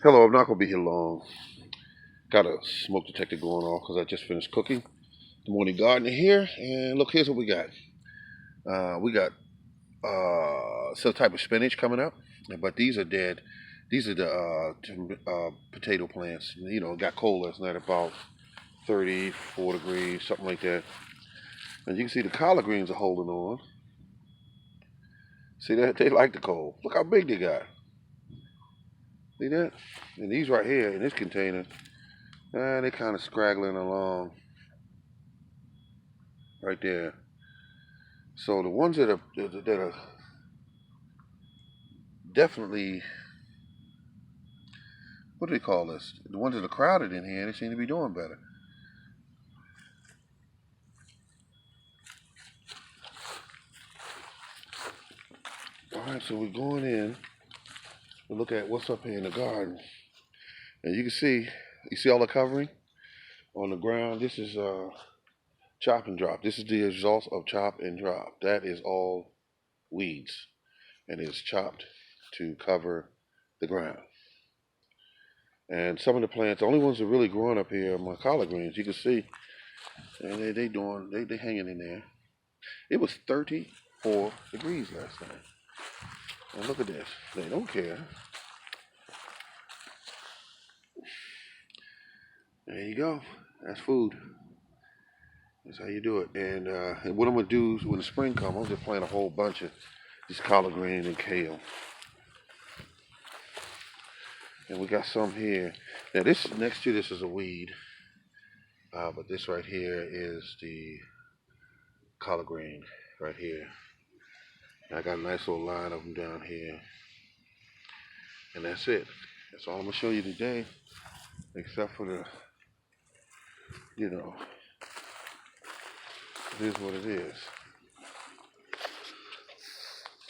Hello, I'm not gonna be here long. Got a smoke detector going off because I just finished cooking. The morning gardener here, and look, here's what we got. We got some type of spinach coming up, but these are dead. These are the potato plants. You know, it got cold last night, about 34 degrees, something like that. And you can see the collard greens are holding on. See that? They like the cold. Look how big they got. See that? And these right here in this container, they're kind of scraggling along right there. So the ones that are definitely, what do they call this? The ones that are crowded in here, they seem to be doing better. All right, so we're going in to look at what's up here in the garden, and you see all the covering on the ground. This is chop and drop. This is the result of chop and drop. That is all weeds, and it's chopped to cover the ground. And some of the plants, the only ones that are really growing up here are my collard greens. You can see, and they hanging in there. It was 34 degrees last night. And look at this. They don't care. There you go. That's food. That's how you do it. And what I'm gonna do is when the spring comes, I'm just plant a whole bunch of this collard green and kale. And we got some here. Now this next to this is a weed, but this right here is the collard green right here. And I got a nice little line of them down here. And that's it. That's all I'm gonna show you today, except for the, you know, it is what it is.